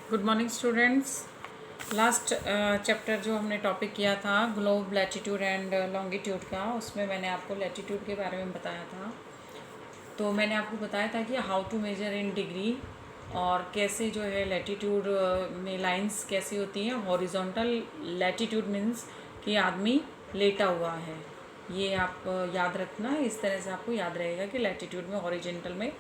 Good morning students. Last chapter जो हमने topic किया था ग्लोब लैटिट्यूड एंड लॉन्गिट्यूड का, उसमें मैंने आपको लैटिट्यूड के बारे में बताया था। तो मैंने आपको बताया था कि how to measure in degree, और कैसे जो है लैटिट्यूड में लाइंस कैसी होती हैं। हॉरिजॉन्टल लैटिट्यूड मीन्स कि आदमी लेटा हुआ है, ये आप याद रखना। इस तरह से आपको याद रहेगा कि लैटिट्यूड में हॉरिजॉन्टल में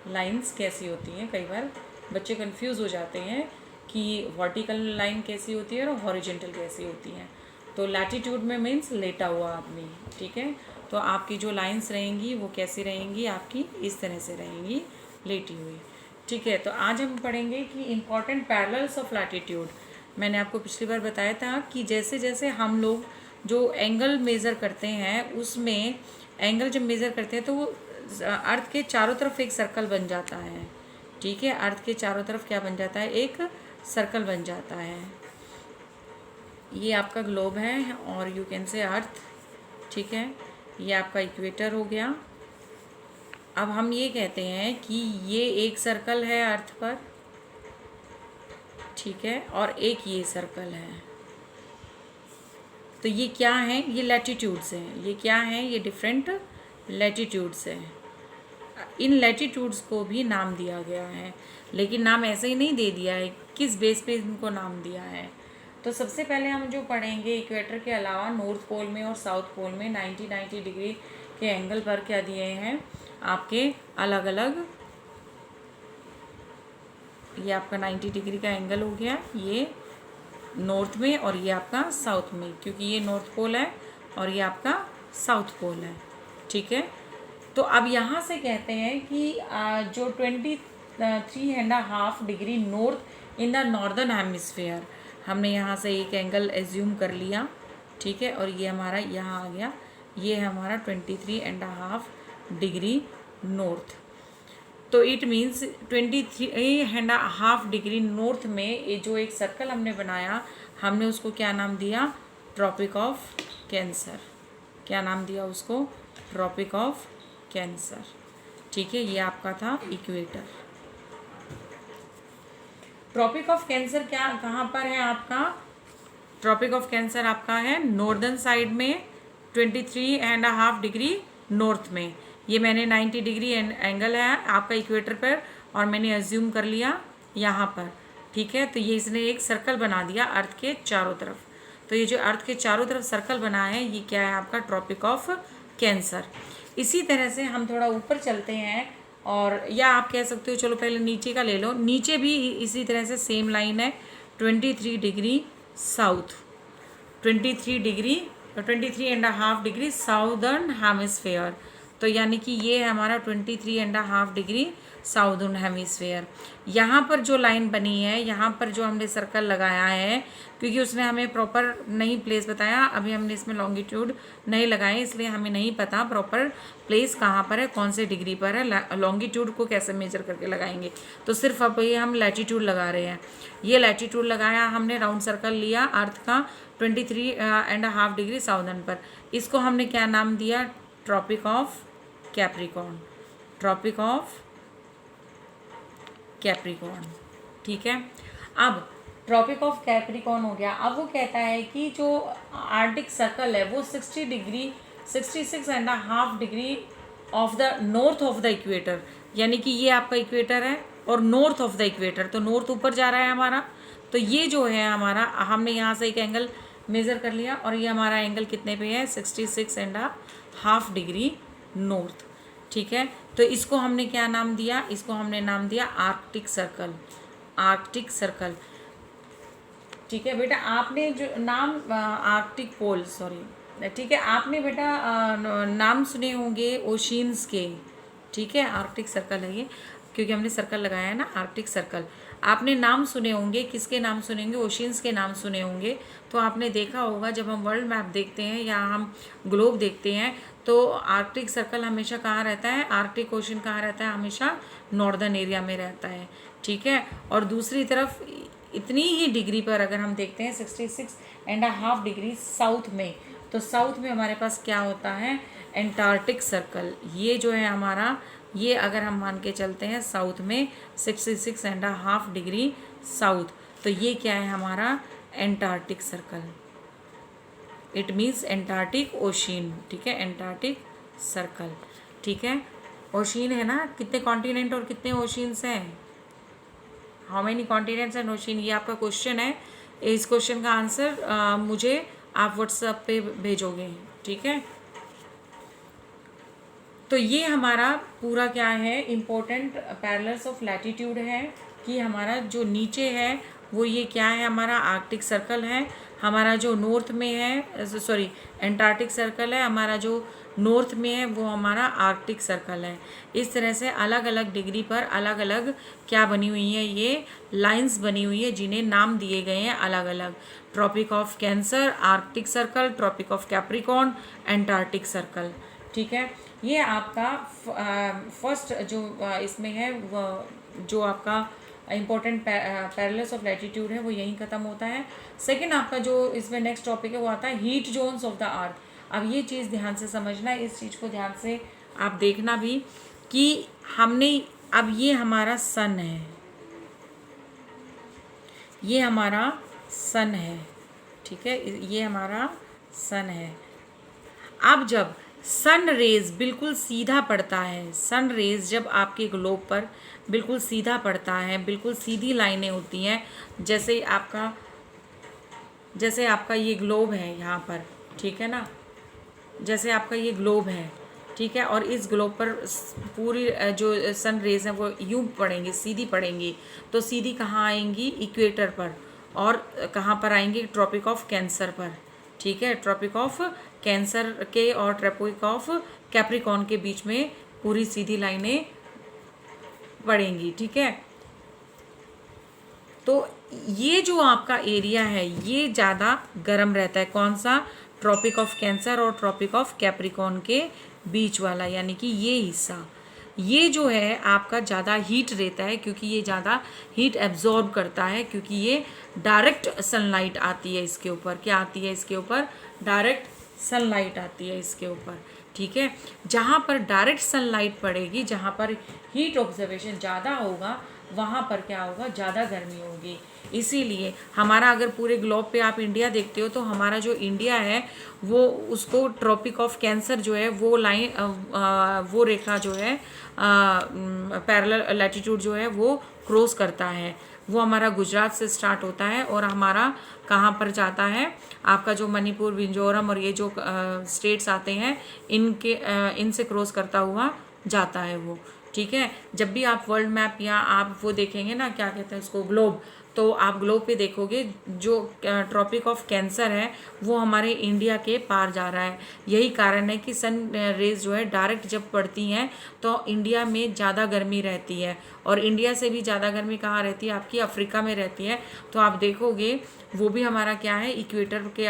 लाइंस कैसी होती हैं। कई बार बच्चे कंफ्यूज हो जाते हैं कि वर्टिकल लाइन कैसी होती है और हॉरिजॉन्टल कैसी होती हैं। तो लैटिट्यूड में मीन्स लेटा हुआ आदमी, ठीक है। तो आपकी जो लाइंस रहेंगी वो कैसी रहेंगी, आपकी इस तरह से रहेंगी, लेटी हुई, ठीक है। तो आज हम पढ़ेंगे कि इम्पॉर्टेंट पैरेलल्स ऑफ लैटिट्यूड। मैंने आपको पिछली बार बताया था कि जैसे जैसे हम लोग जो एंगल मेज़र करते हैं, उसमें एंगल जब मेज़र करते हैं तो वो अर्थ के चारों तरफ एक सर्कल बन जाता है, ठीक है। अर्थ के चारों तरफ क्या बन जाता है, एक सर्कल बन जाता है। ये आपका ग्लोब है और यू कैन से अर्थ, ठीक है। ये आपका इक्वेटर हो गया। अब हम ये कहते हैं कि ये एक सर्कल है अर्थ पर, ठीक है, और एक ये सर्कल है। तो ये क्या है, ये लैटिट्यूड्स हैं। ये क्या है, ये डिफरेंट लैटिट्यूड्स हैं। इन लैटिट्यूड्स को भी नाम दिया गया है, लेकिन नाम ऐसे ही नहीं दे दिया है, किस बेस पे इनको नाम दिया है। तो सबसे पहले हम जो पढ़ेंगे, इक्वेटर के अलावा नॉर्थ पोल में और साउथ पोल में 90 डिग्री के एंगल पर क्या दिए हैं आपके अलग अलग। ये आपका 90 डिग्री का एंगल हो गया, ये नॉर्थ में, और ये आपका साउथ में, क्योंकि ये नॉर्थ पोल है और ये आपका साउथ पोल है, ठीक है। तो अब यहाँ से कहते हैं कि जो 23.5 degree north in the northern hemisphere, हमने यहाँ से एक एंगल एज्यूम कर लिया, ठीक है, और ये हमारा यहाँ आ गया, ये है हमारा 23.5 डिग्री नॉर्थ। तो इट मीन्स 23.5 डिग्री नॉर्थ में ये जो एक सर्कल हमने बनाया, हमने उसको क्या नाम दिया, ट्रॉपिक ऑफ कैंसर। क्या नाम दिया उसको, ट्रॉपिक ऑफ कैंसर, ठीक है। ये आपका था इक्वेटर। ट्रॉपिक ऑफ कैंसर क्या कहाँ पर है आपका, ट्रॉपिक ऑफ कैंसर आपका है नॉर्दर्न साइड में 23.5 डिग्री नॉर्थ में। ये मैंने 90 डिग्री एंगल है आपका इक्वेटर पर, और मैंने एज्यूम कर लिया यहाँ पर, ठीक है। तो ये इसने एक सर्कल बना दिया अर्थ के चारों तरफ। तो ये जो अर्थ के चारों तरफ सर्कल बना है, ये क्या है आपका ट्रॉपिक ऑफ कैंसर। इसी तरह से हम थोड़ा ऊपर चलते हैं, और या आप कह सकते हो, चलो पहले नीचे का ले लो। नीचे भी इसी तरह से सेम लाइन है 23 degree south, 23.5 degree southern hemisphere. तो यानी कि ये है हमारा 23.5 डिग्री साउदर्न हेमिस्फेयर। यहाँ पर जो लाइन बनी है, यहाँ पर जो हमने सर्कल लगाया है, क्योंकि उसने हमें प्रॉपर नहीं प्लेस बताया, अभी हमने इसमें लॉन्गिट्यूड नहीं लगाए, इसलिए हमें नहीं पता प्रॉपर प्लेस कहाँ पर है, कौन से डिग्री पर है। लॉन्गिट्यूड को कैसे मेजर करके लगाएंगे, तो सिर्फ अब ये हम लैटिट्यूड लगा रहे हैं। ये लैटिट्यूड लगाया हमने, राउंड सर्कल लिया अर्थ का 23.5 डिग्री साउदर्न पर। इसको हमने क्या नाम दिया, Tropic of Capricorn, Tropic of Capricorn, ठीक है। अब ट्रॉपिक ऑफ कैप्रिकॉर्न हो गया। अब वो कहता है कि जो आर्टिक सर्कल है वो 66.5 degree of the north of the equator, यानी कि ये आपका इक्वेटर है और नॉर्थ ऑफ द इक्वेटर, तो नॉर्थ ऊपर जा रहा है हमारा। तो ये जो है हमारा, हमने यहाँ से एक एंगल मेज़र कर लिया, और ये हमारा एंगल कितने पे है, 66.5 डिग्री नॉर्थ, ठीक है। तो इसको हमने क्या नाम दिया, इसको हमने नाम दिया आर्कटिक सर्कल, आर्कटिक सर्कल, ठीक है बेटा। आपने जो नाम आर्कटिक पोल, सॉरी, ठीक है, आपने बेटा नाम सुने होंगे ओशियंस के, ठीक है। आर्कटिक सर्कल है ये, क्योंकि हमने सर्कल लगाया है ना, आर्कटिक सर्कल। आपने नाम सुने होंगे, किसके नाम सुने होंगे, ओशियंस के नाम सुने होंगे। तो आपने देखा होगा जब हम वर्ल्ड मैप देखते हैं या हम ग्लोब देखते हैं, तो आर्कटिक सर्कल हमेशा कहाँ रहता है, आर्कटिक ओशन कहाँ रहता है, हमेशा नॉर्दर्न एरिया में रहता है, ठीक है। और दूसरी तरफ इतनी ही डिग्री पर अगर हम देखते हैं 66.5 डिग्री साउथ में, तो साउथ में हमारे पास क्या होता है, एंटार्क्टिक सर्कल। ये जो है हमारा, ये अगर हम मान के चलते हैं साउथ में 66.5 डिग्री साउथ। तो ये क्या है हमारा Antarctic circle, it means Antarctic ocean, ठीक है, एंटार्क्टिक सर्कल, ठीक है। ओशियन है ना, कितने कॉन्टिनेंट और कितने ओशियंस हैं, how many continents and ocean, ये आपका क्वेश्चन है। इस क्वेश्चन का आंसर मुझे आप व्हाट्सएप पे भेजोगे, ठीक है। तो ये हमारा पूरा क्या है इम्पोर्टेंट पैरेलल्स ऑफ लैटिट्यूड है कि हमारा जो नीचे है वो ये क्या है, हमारा आर्कटिक सर्कल है, हमारा जो नॉर्थ में है, सॉरी एंटार्क्टिक सर्कल है, हमारा जो नॉर्थ में है वो हमारा आर्कटिक सर्कल है। इस तरह से अलग अलग डिग्री पर अलग अलग क्या बनी हुई है, ये लाइंस बनी हुई है जिन्हें नाम दिए गए हैं अलग अलग। Tropic of Cancer, Arctic Circle, Tropic of Capricorn, Antarctic Circle, ठीक है। ये आपका फर्स्ट जो इसमें है जो आपका इम्पोर्टेंट पैरेलल्स ऑफ लैटिट्यूड है वो यहीं ख़त्म होता है। सेकंड आपका जो इसमें नेक्स्ट टॉपिक है वो आता है heat zones of the earth. अब ये चीज़ ध्यान से समझना, इस चीज़ को ध्यान से आप देखना भी कि हमने अब ये हमारा सन है, ये हमारा सन है, ठीक है, ये हमारा सन है। अब जब सन रेज बिल्कुल सीधा पड़ता है, सन रेज जब आपके ग्लोब पर बिल्कुल सीधा पड़ता है, बिल्कुल सीधी लाइनें होती हैं, जैसे आपका ये ग्लोब है यहाँ पर, ठीक है ना, जैसे आपका ये ग्लोब है, ठीक है, और इस ग्लोब पर पूरी जो सन रेज हैं वो यूं पड़ेंगी, सीधी पड़ेंगी। तो सीधी कहाँ आएंगी, इक्वेटर पर, और कहाँ पर आएंगी, ट्रॉपिक ऑफ कैंसर पर, ठीक है, ट्रॉपिक ऑफ कैंसर के और ट्रॉपिक ऑफ कैप्रिकॉर्न के बीच में पूरी सीधी लाइनें पड़ेंगी, ठीक है। तो ये जो आपका एरिया है ये ज़्यादा गर्म रहता है, कौन सा, ट्रॉपिक ऑफ कैंसर और ट्रॉपिक ऑफ कैप्रिकॉर्न के बीच वाला, यानी कि ये हिस्सा, ये जो है आपका ज़्यादा हीट रहता है क्योंकि ये ज़्यादा हीट एब्जॉर्ब करता है, क्योंकि ये डायरेक्ट सनलाइट आती है इसके ऊपर, क्या आती है इसके ऊपर, डायरेक्ट सनलाइट आती है इसके ऊपर, ठीक है। जहाँ पर डायरेक्ट सनलाइट पड़ेगी, जहाँ पर हीट ऑब्जर्वेशन ज़्यादा होगा, वहाँ पर क्या होगा, ज़्यादा गर्मी होगी। इसीलिए हमारा अगर पूरे ग्लोब पे आप इंडिया देखते हो तो हमारा जो इंडिया है वो उसको ट्रॉपिक ऑफ कैंसर जो है वो लाइन वो रेखा जो है पैरेलल लैटिट्यूड जो है वो क्रॉस करता है। वो हमारा गुजरात से स्टार्ट होता है और हमारा कहाँ पर जाता है, आपका जो मणिपुर, मिजोरम और ये जो स्टेट्स आते हैं इनसे क्रॉस करता हुआ जाता है वो, ठीक है। जब भी आप वर्ल्ड मैप या आप वो देखेंगे ना, क्या कहते हैं उसको, ग्लोब, तो आप ग्लोब पे देखोगे जो ट्रॉपिक ऑफ कैंसर है वो हमारे इंडिया के पार जा रहा है। यही कारण है कि सन रेज जो है डायरेक्ट जब पड़ती हैं तो इंडिया में ज़्यादा गर्मी रहती है, और इंडिया से भी ज़्यादा गर्मी कहाँ रहती है, आपकी अफ्रीका में रहती है। तो आप देखोगे वो भी हमारा क्या है, इक्वेटर के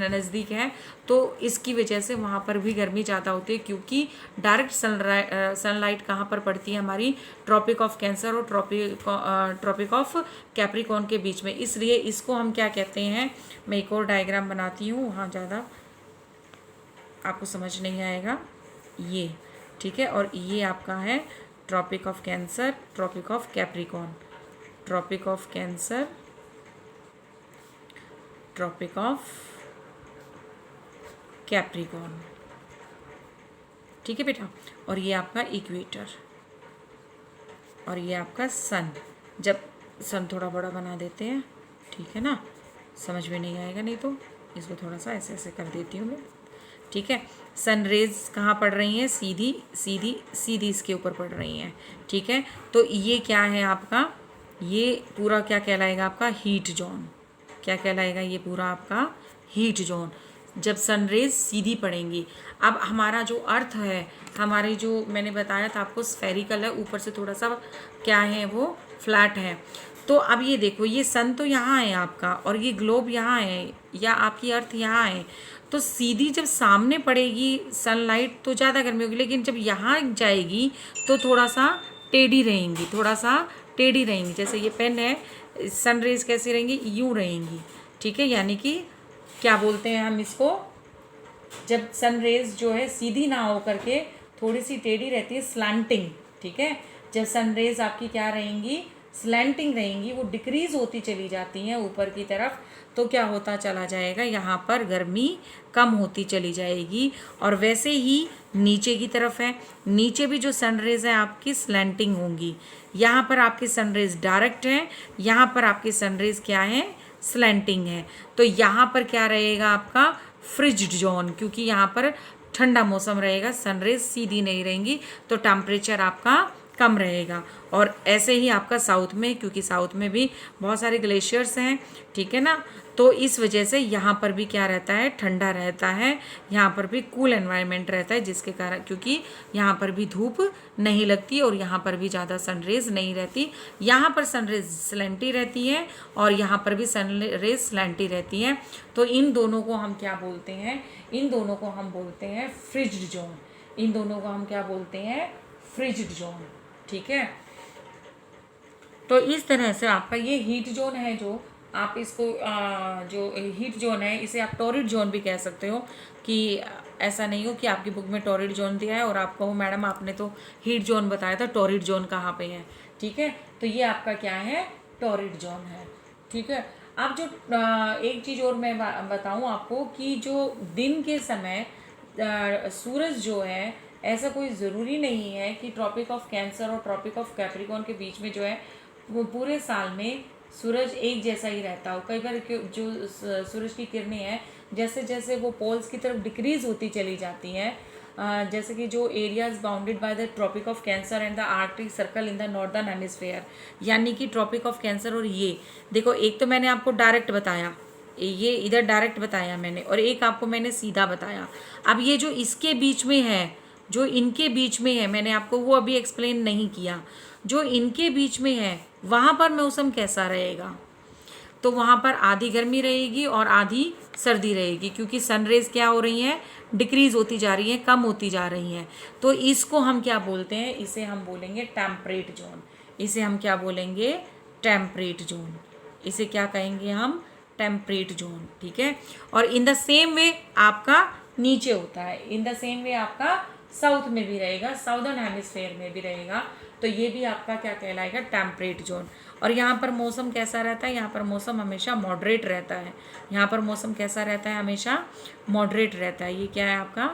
नज़दीक है, तो इसकी वजह से वहाँ पर भी गर्मी ज़्यादा होती है, क्योंकि डायरेक्ट सनलाइट कहाँ पर पड़ती है, हमारी ट्रॉपिक ऑफ कैंसर और ट्रॉपिक ऑफ कैप्रिकॉर्न के बीच में। इसलिए इसको हम क्या कहते हैं, मैं एक और डायग्राम बनाती हूँ, वहाँ ज़्यादा आपको समझ नहीं आएगा, ये, ठीक है। और ये आपका है Tropic of Cancer, Tropic of Capricorn, Tropic of Cancer, Tropic of Capricorn, ठीक है बेटा। और ये आपका इक्वेटर, और ये आपका सन। जब सन थोड़ा बड़ा बना देते हैं, ठीक है ना, समझ में नहीं आएगा, नहीं तो इसको थोड़ा सा ऐसे ऐसे कर देती हूँ मैं, ठीक है। सन रेज कहाँ पड़ रही हैं, सीधी सीधी सीधी इसके ऊपर पड़ रही हैं, ठीक है। तो ये क्या है आपका, ये पूरा क्या कहलाएगा, आपका हीट जोन, क्या कहलाएगा, ये पूरा आपका हीट जोन, जब सन रेज सीधी पड़ेंगी। अब हमारा जो अर्थ है, हमारी जो मैंने बताया था आपको स्फेरिकल है, ऊपर से थोड़ा सा क्या है, वो फ्लैट है। तो अब ये देखो, ये सन तो यहाँ है आपका, और ये ग्लोब यहाँ है, या आपकी अर्थ यहाँ है। तो सीधी जब सामने पड़ेगी सनलाइट तो ज़्यादा गर्मी होगी, लेकिन जब यहाँ जाएगी तो थोड़ा सा टेढ़ी रहेंगी, थोड़ा सा टेढ़ी रहेंगी। जैसे ये पेन है, सन रेज कैसी रहेंगी, यूँ रहेंगी, ठीक है। यानी कि क्या बोलते हैं हम इसको, जब सन रेज जो है सीधी ना हो करके थोड़ी सी टेढ़ी रहती है, स्लैंटिंग, ठीक है। जब सन रेज आपकी क्या रहेंगी, स्लैंटिंग रहेंगी, वो डिक्रीज होती चली जाती हैं ऊपर की तरफ, तो क्या होता चला जाएगा, यहाँ पर गर्मी कम होती चली जाएगी। और वैसे ही नीचे की तरफ है, नीचे भी जो सनरेज है आपकी स्लैंटिंग होंगी। यहाँ पर आपकी सनरेज डायरेक्ट है, यहाँ पर आपकी सनरेज क्या है, स्लैंटिंग है। तो यहाँ पर क्या रहेगा आपका फ्रिज्ड जोन, क्योंकि यहाँ पर ठंडा मौसम रहेगा, सनरेज सीधी नहीं रहेंगी, तो टेम्परेचर आपका कम रहेगा। और ऐसे ही आपका साउथ में, क्योंकि साउथ में भी बहुत सारे ग्लेशियर्स हैं, ठीक है ना, तो इस वजह से यहाँ पर भी क्या रहता है, ठंडा रहता है, यहाँ पर भी कूल एनवायरनमेंट रहता है, जिसके कारण, क्योंकि यहाँ पर भी धूप नहीं लगती और यहाँ पर भी ज़्यादा सनरेज नहीं रहती। यहाँ पर सनरेज स्लैंटी रहती है और यहाँ पर भी सनरेज स्लैंटी रहती है। तो इन दोनों को हम क्या बोलते हैं, इन दोनों को हम बोलते हैं फ्रिज्ड जोन। इन दोनों को हम क्या बोलते हैं, फ्रिज्ड जोन, ठीक है। तो इस तरह से आपका ये हीट जोन है, जो आप इसको जो हीट जोन है इसे आप टॉरिड जोन भी कह सकते हो, कि ऐसा नहीं हो कि आपकी बुक में टॉरिड जोन दिया है और आप कहो मैडम आपने तो हीट जोन बताया था, टॉरिड जोन कहाँ पे है, ठीक है। तो ये आपका क्या है, टॉरिड जोन है, ठीक है। अब जो एक चीज़ और मैं बताऊँ आपको, कि जो दिन के समय सूरज जो है, ऐसा कोई ज़रूरी नहीं है कि ट्रॉपिक ऑफ कैंसर और ट्रॉपिक ऑफ कैप्रिकॉर्न के बीच में जो है वो पूरे साल में सूरज एक जैसा ही रहता हो। कई बार जो सूरज की किरणें हैं, जैसे जैसे वो पोल्स की तरफ डिक्रीज होती चली जाती हैं, जैसे कि जो areas bounded by the Tropic of Cancer and the Arctic Circle in the northern hemisphere, यानी कि ट्रॉपिक ऑफ कैंसर, और ये देखो, एक तो मैंने आपको डायरेक्ट बताया, ये इधर डायरेक्ट बताया मैंने, और एक आपको मैंने सीधा बताया। अब ये जो इसके बीच में है, जो इनके बीच में है, मैंने आपको वो अभी एक्सप्लेन नहीं किया। जो इनके बीच में है वहाँ पर मौसम कैसा रहेगा, तो वहाँ पर आधी गर्मी रहेगी और आधी सर्दी रहेगी, क्योंकि सनरेज क्या हो रही हैं, डिक्रीज होती जा रही हैं, कम होती जा रही हैं। तो इसको हम क्या बोलते हैं, इसे हम बोलेंगे टेम्परेट जोन। इसे हम क्या बोलेंगे, टेम्परेट जोन। इसे क्या कहेंगे हम, टेम्परेट जोन, ठीक है। और इन द सेम वे आपका नीचे होता है, इन द सेम वे आपका साउथ में भी रहेगा, साउदर्न हेमिस्फेयर में भी रहेगा, तो ये भी आपका क्या कहलाएगा, टेम्परेट जोन। और यहाँ पर मौसम कैसा रहता है, यहाँ पर मौसम हमेशा मॉडरेट रहता है। यहाँ पर मौसम कैसा रहता है, हमेशा मॉडरेट रहता है। ये क्या है आपका,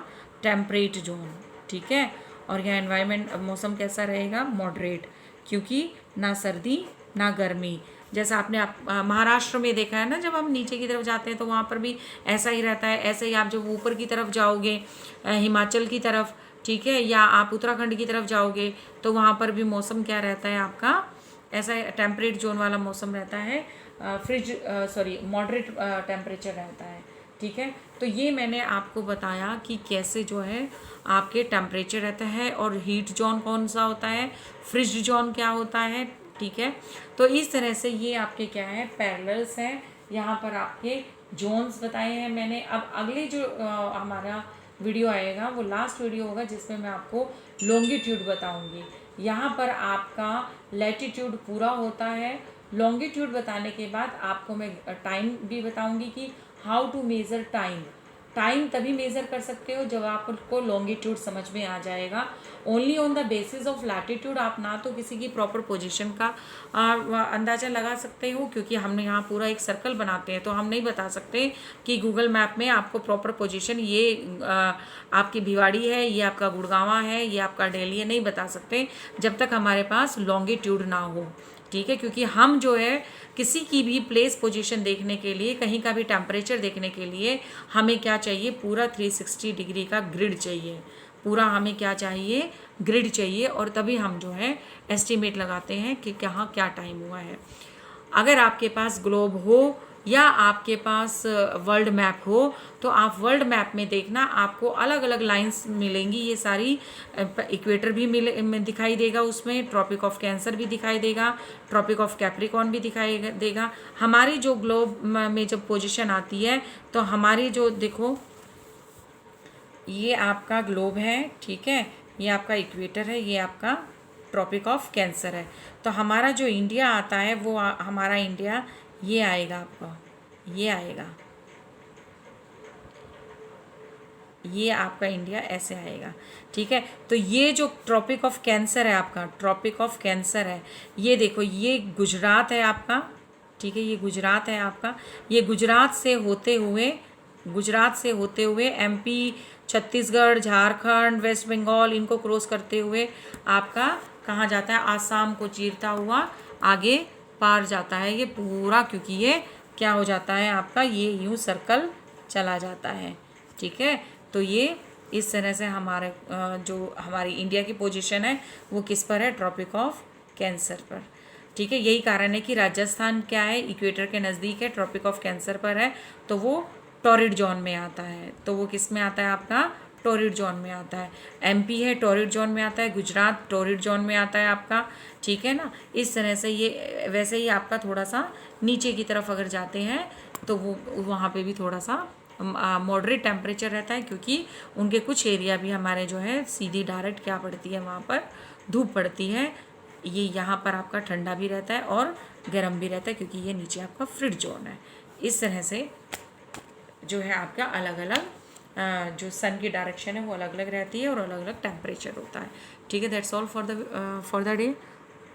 टेम्परेट जोन, ठीक है। और यहाँ एनवायरनमेंट मौसम कैसा रहेगा, मॉडरेट, क्योंकि ना सर्दी ना गर्मी। जैसा आपने महाराष्ट्र में देखा है ना, जब हम नीचे की तरफ जाते हैं तो वहाँ पर भी ऐसा ही रहता है। ऐसे ही आप जब ऊपर की तरफ जाओगे, हिमाचल की तरफ, ठीक है, या आप उत्तराखंड की तरफ जाओगे, तो वहाँ पर भी मौसम क्या रहता है आपका, ऐसा टेम्परेट जोन वाला मौसम रहता है, मॉडरेट टेम्परेचर रहता है, ठीक है। तो ये मैंने आपको बताया कि कैसे जो है आपके टेम्परेचर रहता है, और हीट जोन कौन सा होता है, फ्रिज जोन क्या होता है, ठीक है। तो इस तरह से ये आपके क्या है, पैरेलल्स हैं, यहाँ पर आपके जोन्स बताए हैं मैंने। अब अगले जो हमारा वीडियो आएगा, वो लास्ट वीडियो होगा, जिसमें मैं आपको लॉन्गिट्यूड बताऊंगी। यहाँ पर आपका लैटिट्यूड पूरा होता है। लॉन्गिट्यूड बताने के बाद आपको मैं टाइम भी बताऊंगी, कि how to measure time. Time तभी मेज़र कर सकते हो जब आपको लॉन्गिट्यूड समझ में आ जाएगा। Only on the basis of latitude आप ना तो किसी की प्रॉपर पोजीशन का अंदाज़ा लगा सकते हो, क्योंकि हमने यहाँ पूरा एक सर्कल बनाते हैं, तो हम नहीं बता सकते कि गूगल मैप में आपको प्रॉपर पोजीशन, ये आपकी भिवाड़ी है, ये आपका गुड़गांवा है, ये आपका दिल्ली है, नहीं बता सकते जब तक हमारे पास लॉन्गिट्यूड ना हो, ठीक है। क्योंकि हम जो है किसी की भी प्लेस पोजीशन देखने के लिए, कहीं का भी टेम्परेचर देखने के लिए, हमें क्या चाहिए, पूरा 360 डिग्री का ग्रिड चाहिए, पूरा हमें क्या चाहिए, ग्रिड चाहिए, और तभी हम जो है एस्टिमेट लगाते हैं कि कहाँ क्या टाइम हुआ है। अगर आपके पास ग्लोब हो या आपके पास वर्ल्ड मैप हो, तो आप वर्ल्ड मैप में देखना, आपको अलग अलग लाइंस मिलेंगी। ये सारी इक्वेटर भी दिखाई देगा, उसमें ट्रॉपिक ऑफ कैंसर भी दिखाई देगा, ट्रॉपिक ऑफ कैप्रिकॉर्न भी दिखाई देगा। हमारी जो ग्लोब में जब पोजीशन आती है, तो हमारी जो देखो, ये आपका ग्लोब है, ठीक है, ये आपका इक्वेटर है, ये आपका ट्रॉपिक ऑफ कैंसर है। तो हमारा जो इंडिया आता है, वो हमारा इंडिया ये आएगा, आपका ये आएगा, ये आपका इंडिया ऐसे आएगा, ठीक है। तो ये जो ट्रॉपिक ऑफ कैंसर है आपका, ट्रॉपिक ऑफ कैंसर है, ये देखो ये गुजरात है आपका, ठीक है, ये गुजरात है आपका। ये गुजरात से होते हुए एमपी, छत्तीसगढ़, झारखंड, वेस्ट बंगाल, इनको क्रॉस करते हुए आपका कहाँ जाता है, आसाम को चीरता हुआ आगे पार जाता है ये पूरा, क्योंकि ये क्या हो जाता है आपका, ये यूं सर्कल चला जाता है, ठीक है। तो ये इस तरह से हमारे जो हमारी इंडिया की पोजीशन है वो किस पर है, ट्रॉपिक ऑफ कैंसर पर, ठीक है। यही कारण है कि राजस्थान क्या है, इक्वेटर के नज़दीक है, ट्रॉपिक ऑफ कैंसर पर है, तो वो टॉरिड जोन में आता है। तो वो किस में आता है आपका, टॉरिड जोन में आता है। एमपी है टॉरिड जोन में आता है, गुजरात टॉरिड जोन में आता है आपका, ठीक है ना। इस तरह से ये वैसे ही आपका थोड़ा सा नीचे की तरफ अगर जाते हैं तो वो वहाँ पे भी थोड़ा सा मॉडरेट टेम्परेचर रहता है, क्योंकि उनके कुछ एरिया भी हमारे जो है सीधी डायरेक्ट क्या पड़ती है, वहाँ पर धूप पड़ती है। ये यहाँ पर आपका ठंडा भी रहता है और गर्म भी रहता है, क्योंकि ये नीचे आपका फ्रिड जोन है। इस तरह से जो है आपका अलग अलग जो सन की डायरेक्शन है वो अलग अलग रहती है और अलग अलग टेम्परेचर होता है, ठीक है। That's all for the day.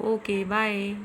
Okay bye.